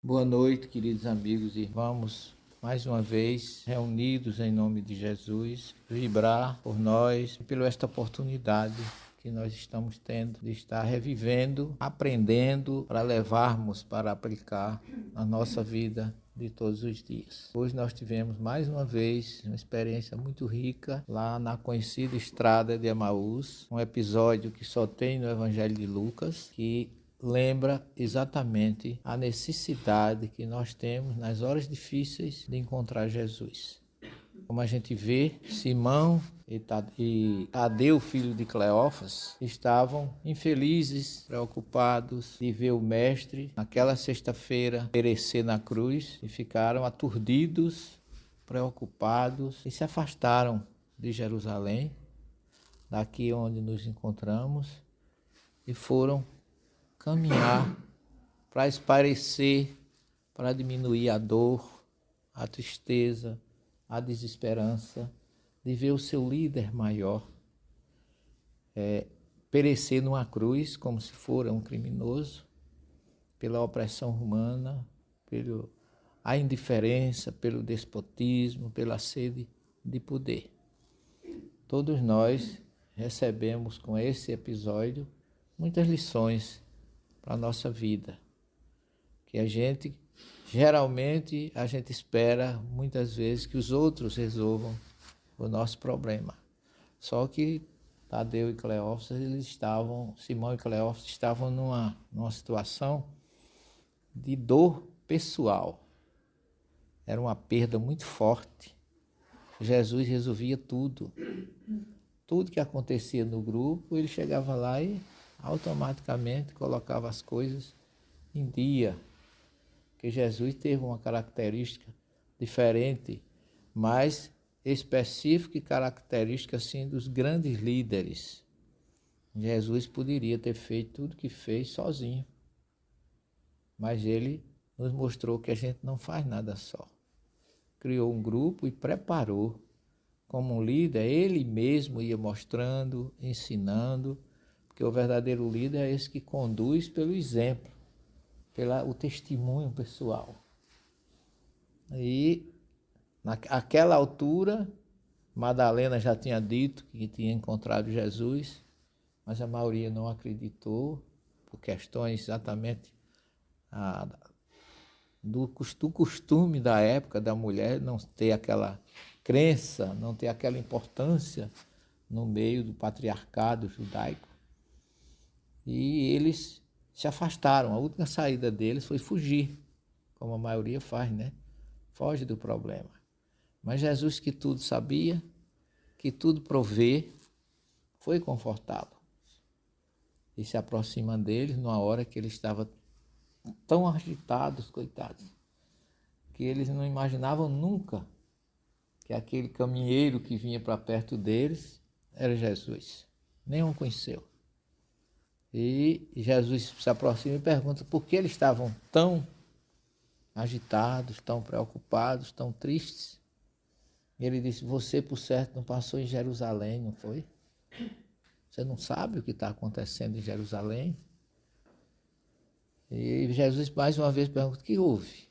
Boa noite, queridos amigos e vamos mais uma vez reunidos em nome de Jesus, vibrar por nós e pela esta oportunidade que nós estamos tendo de estar revivendo, aprendendo para levarmos para aplicar na nossa vida de todos os dias. Hoje nós tivemos mais uma vez uma experiência muito rica lá na conhecida estrada de Emaús, um episódio que só tem no Evangelho de Lucas, que lembra exatamente a necessidade que nós temos nas horas difíceis de encontrar Jesus. Como a gente vê, Simão e Tadeu, filho de Cleófas, estavam infelizes, preocupados de ver o mestre naquela sexta-feira perecer na cruz e ficaram aturdidos, preocupados e se afastaram de Jerusalém, daqui onde nos encontramos, e foram caminhar para espairecer, para diminuir a dor, a tristeza, a desesperança de ver o seu líder maior perecer numa cruz como se fora um criminoso, pela opressão romana, pela indiferença, pelo despotismo, pela sede de poder. Todos nós recebemos com esse episódio muitas lições para a nossa vida, que geralmente a gente espera muitas vezes que os outros resolvam o nosso problema. Só que Tadeu e Cleófas, Simão e Cleófas estavam numa situação de dor pessoal. Era uma perda muito forte. Jesus resolvia tudo. Tudo que acontecia no grupo, ele chegava lá e automaticamente colocava as coisas em dia. Porque Jesus teve uma característica diferente, mais específica e característica assim dos grandes líderes. Jesus poderia ter feito tudo que fez sozinho, mas ele nos mostrou que a gente não faz nada só. Criou um grupo e preparou. Como um líder, ele mesmo ia mostrando, ensinando, porque o verdadeiro líder é esse que conduz pelo exemplo, pelo testemunho pessoal. E naquela altura, Madalena já tinha dito que tinha encontrado Jesus, mas a maioria não acreditou, por questões exatamente do costume da época da mulher não ter aquela crença, não ter aquela importância no meio do patriarcado judaico. E eles se afastaram. A última saída deles foi fugir, como a maioria faz, né? Foge do problema. Mas Jesus, que tudo sabia, que tudo provê, foi confortá-lo. E se aproxima deles numa hora que ele estava tão agitados, coitados, que eles não imaginavam nunca que aquele caminheiro que vinha para perto deles era Jesus. Nenhum conheceu. E Jesus se aproxima e pergunta por que eles estavam tão agitados, tão preocupados, tão tristes. E ele disse, você por certo não passou em Jerusalém, não foi? Você não sabe o que está acontecendo em Jerusalém? E Jesus mais uma vez pergunta, o que houve?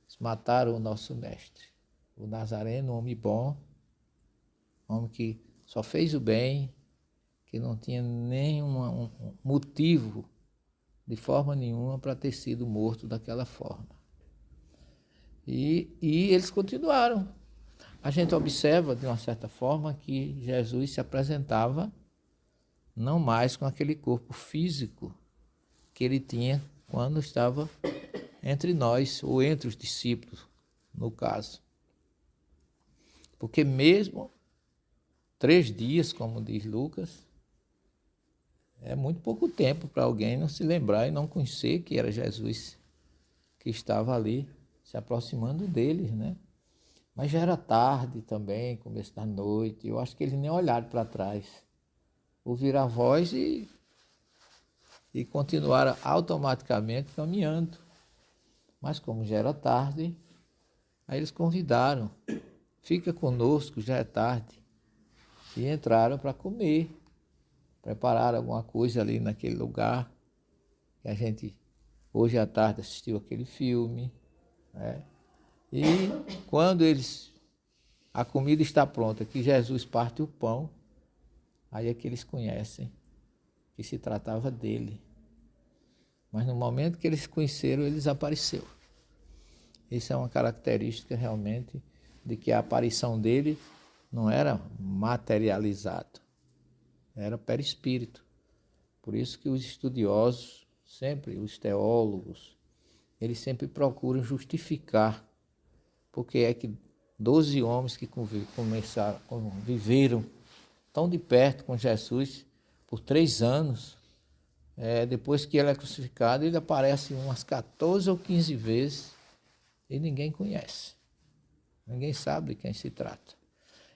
Eles mataram o nosso mestre, o Nazareno, um homem bom, um homem que só fez o bem, que não tinha nenhum motivo de forma nenhuma para ter sido morto daquela forma. E eles continuaram. A gente observa, de uma certa forma, que Jesus se apresentava não mais com aquele corpo físico que ele tinha quando estava entre nós, ou entre os discípulos, no caso. Porque mesmo 3 dias, como diz Lucas, é muito pouco tempo para alguém não se lembrar e não conhecer que era Jesus que estava ali se aproximando deles, né? Mas já era tarde também, começo da noite. Eu acho que eles nem olharam para trás. Ouviram a voz e continuaram automaticamente caminhando. Mas como já era tarde, aí eles convidaram. Fica conosco, já é tarde. E entraram para comer. Prepararam alguma coisa ali naquele lugar que a gente hoje à tarde assistiu aquele filme, né? E quando a comida está pronta, que Jesus parte o pão, aí é que eles conhecem que se tratava dele. Mas no momento que eles conheceram, ele desapareceu. Isso é uma característica realmente de que a aparição dele não era materializado, era perispírito. Por isso que os estudiosos, sempre os teólogos, eles sempre procuram justificar porque é que 12 homens que viveram tão de perto com Jesus por 3 anos, depois que ele é crucificado, ele aparece umas 14 ou 15 vezes e ninguém conhece. Ninguém sabe de quem se trata.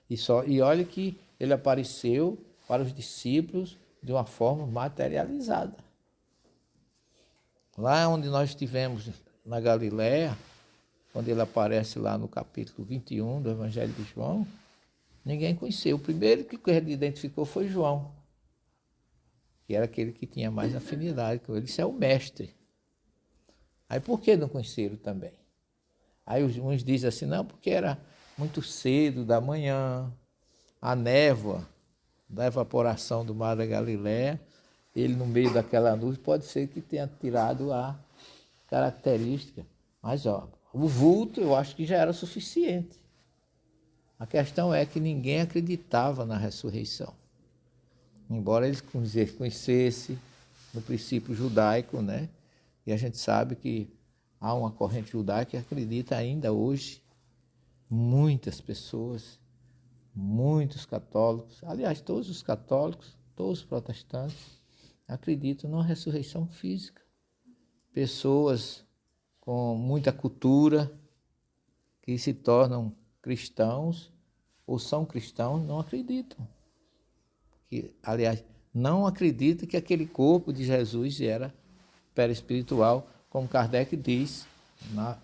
E olha que ele apareceu para os discípulos de uma forma materializada. Lá onde nós estivemos, na Galiléia, quando ele aparece lá no capítulo 21 do Evangelho de João, ninguém conheceu. O primeiro que ele identificou foi João, que era aquele que tinha mais afinidade com ele. Isso é o mestre. Aí por que não conheceram também? Aí uns dizem assim, não, porque era muito cedo da manhã, a névoa da evaporação do mar da Galiléia, ele no meio daquela nuvem, pode ser que tenha tirado a característica. Mas, o vulto eu acho que já era suficiente. A questão é que ninguém acreditava na ressurreição. Embora eles conhecessem no princípio judaico, né? E a gente sabe que há uma corrente judaica que acredita ainda hoje, muitas pessoas, muitos católicos, aliás, todos os católicos, todos os protestantes, acreditam numa ressurreição física. Pessoas com muita cultura, que se tornam cristãos ou são cristãos, não acreditam. Aliás, não acreditam que aquele corpo de Jesus era perispiritual, como Kardec diz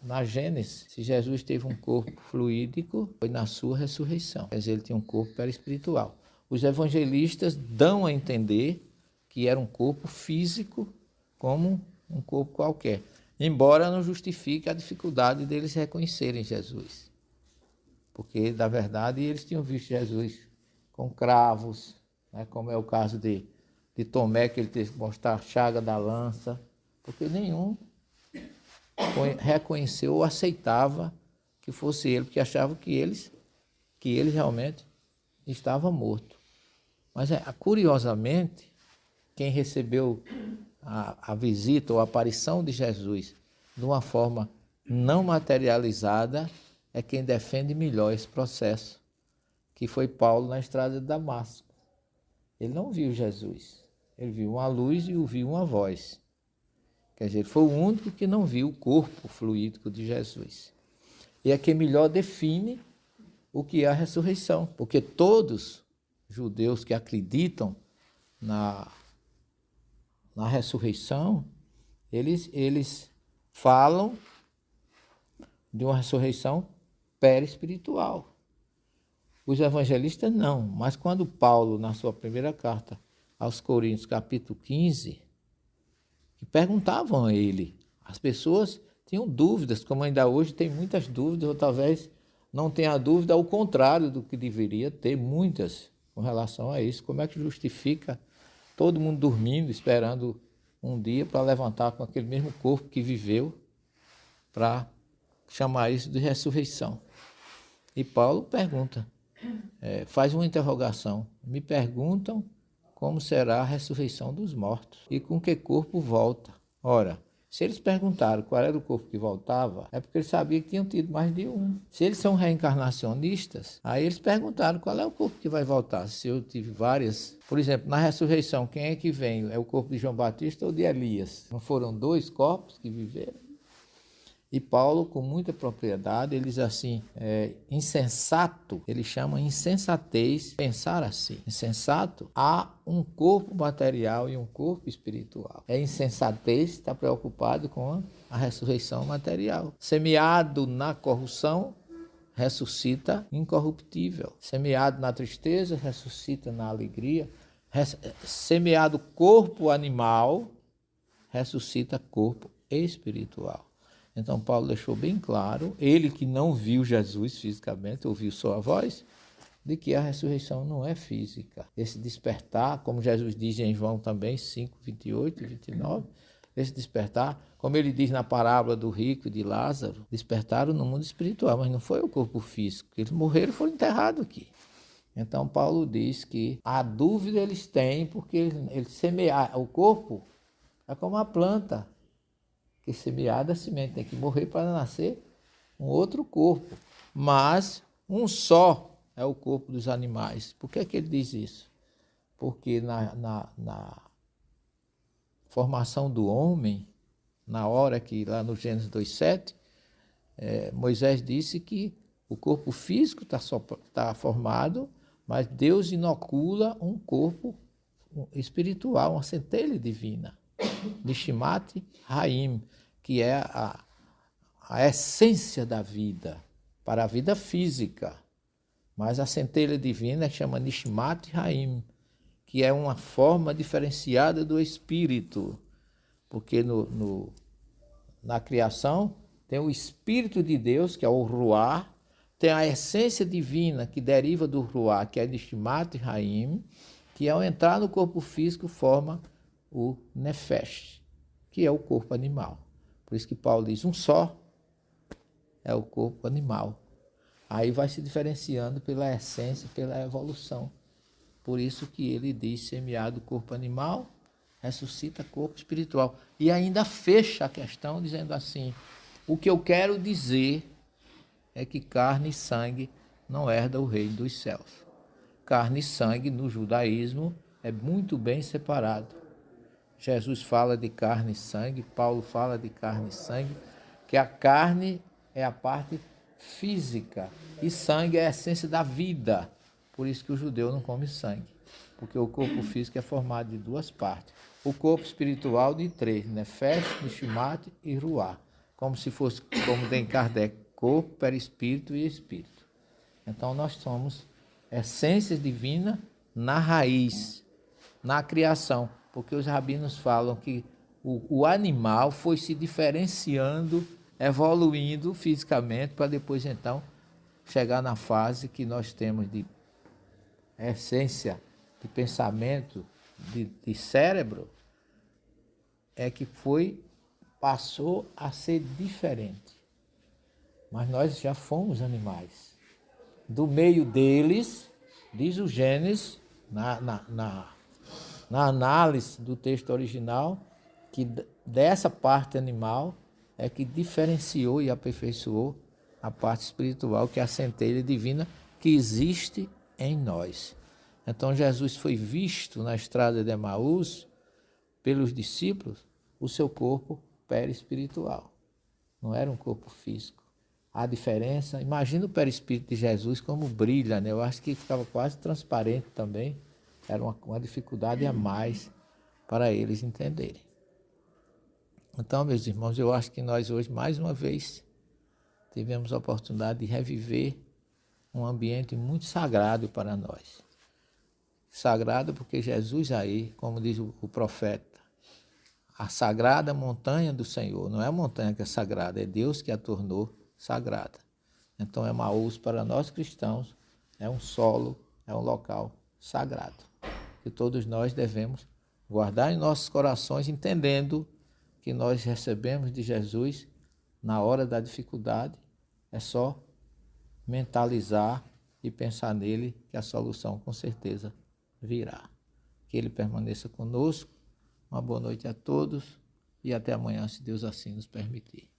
na Gênesis. Se Jesus teve um corpo fluídico, foi na sua ressurreição. Quer dizer, ele tinha um corpo perispiritual. Os evangelistas dão a entender que era um corpo físico, como um corpo qualquer, embora não justifique a dificuldade deles reconhecerem Jesus. Porque, na verdade, eles tinham visto Jesus com cravos, né, como é o caso de Tomé, que ele teve que mostrar a chaga da lança, porque nenhum reconheceu ou aceitava que fosse ele, porque achavam que ele realmente estava morto. Mas, curiosamente, quem recebeu a visita ou a aparição de Jesus de uma forma não materializada é quem defende melhor esse processo, que foi Paulo na estrada de Damasco. Ele não viu Jesus, ele viu uma luz e ouviu uma voz. Quer dizer, ele foi o único que não viu o corpo fluídico de Jesus. E é quem melhor define o que é a ressurreição, porque todos judeus que acreditam na ressurreição, eles falam de uma ressurreição perispiritual. Os evangelistas não, mas quando Paulo, na sua primeira carta aos Coríntios, capítulo 15, que perguntavam a ele, as pessoas tinham dúvidas, como ainda hoje tem muitas dúvidas, ou talvez não tenha dúvida ao contrário do que deveria ter, muitas com relação a isso. Como é que justifica todo mundo dormindo, esperando um dia para levantar com aquele mesmo corpo que viveu, para chamar isso de ressurreição? E Paulo pergunta, faz uma interrogação, me perguntam como será a ressurreição dos mortos e com que corpo volta. Ora, se eles perguntaram qual era o corpo que voltava, é porque eles sabiam que tinham tido mais de um. Se eles são reencarnacionistas, aí eles perguntaram qual é o corpo que vai voltar. Se eu tive várias... Por exemplo, na ressurreição, quem é que vem? É o corpo de João Batista ou de Elias? Não foram 2 corpos que viveram? E Paulo, com muita propriedade, ele diz assim, insensato, ele chama insensatez pensar assim. Insensato, há um corpo material e um corpo espiritual. É insensatez estar preocupado com a ressurreição material. Semeado na corrupção, ressuscita incorruptível. Semeado na tristeza, ressuscita na alegria. Semeado corpo animal, ressuscita corpo espiritual. Então Paulo deixou bem claro, ele que não viu Jesus fisicamente, ouviu só a voz, de que a ressurreição não é física. Esse despertar, como Jesus diz em João também, 5, 28 e 29, esse despertar, como ele diz na parábola do rico e de Lázaro, despertaram no mundo espiritual, mas não foi o corpo físico. Eles morreram e foram enterrados aqui. Então Paulo diz que a dúvida eles têm, porque eles semearam. O corpo é como a planta, que semeada a semente tem que morrer para nascer um outro corpo. Mas um só é o corpo dos animais. Por que ele diz isso? Porque na formação do homem, na hora que lá no Gênesis 2:7, Moisés disse que o corpo físico está formado, mas Deus inocula um corpo espiritual, uma centelha divina, Nishmat Haim, que é a essência da vida, para a vida física. Mas a centelha divina chama Nishmat Haim, que é uma forma diferenciada do espírito, porque na criação tem o Espírito de Deus, que é o Ruach, tem a essência divina que deriva do Ruach, que é Nishmat Haim, que ao entrar no corpo físico forma o Nefesh, que é o corpo animal. Por isso que Paulo diz, um só é o corpo animal. Aí vai se diferenciando pela essência, pela evolução. Por isso que ele diz, semeado corpo animal, ressuscita corpo espiritual. E ainda fecha a questão dizendo assim, o que eu quero dizer é que carne e sangue não herda o reino dos céus. Carne e sangue no judaísmo é muito bem separado. Jesus fala de carne e sangue, Paulo fala de carne e sangue, que a carne é a parte física e sangue é a essência da vida. Por isso que o judeu não come sangue, porque o corpo físico é formado de duas partes. O corpo espiritual de três, Nefesh, Nishmat e Ruach. Como se fosse, como tem Kardec, corpo, perispírito e espírito. Então nós somos essência divina na raiz, na criação, porque os rabinos falam que o animal foi se diferenciando, evoluindo fisicamente, para depois então chegar na fase que nós temos de essência, de pensamento, de cérebro, é que passou a ser diferente. Mas nós já fomos animais. Do meio deles, diz o Gênesis, na análise do texto original, que dessa parte animal é que diferenciou e aperfeiçoou a parte espiritual, que é a centelha divina que existe em nós. Então Jesus foi visto na estrada de Emaús pelos discípulos o seu corpo perispiritual. Não era um corpo físico. A diferença, imagina o perispírito de Jesus como brilha, né? Eu acho que ficava quase transparente também. Era uma dificuldade a mais para eles entenderem. Então, meus irmãos, eu acho que nós hoje, mais uma vez, tivemos a oportunidade de reviver um ambiente muito sagrado para nós. Sagrado porque Jesus aí, como diz o profeta, a sagrada montanha do Senhor, não é a montanha que é sagrada, é Deus que a tornou sagrada. Então, Emaús para nós cristãos é um solo, é um local sagrado, que todos nós devemos guardar em nossos corações, entendendo que nós recebemos de Jesus na hora da dificuldade, é só mentalizar e pensar nele, que a solução com certeza virá. Que ele permaneça conosco. Uma boa noite a todos e até amanhã, se Deus assim nos permitir.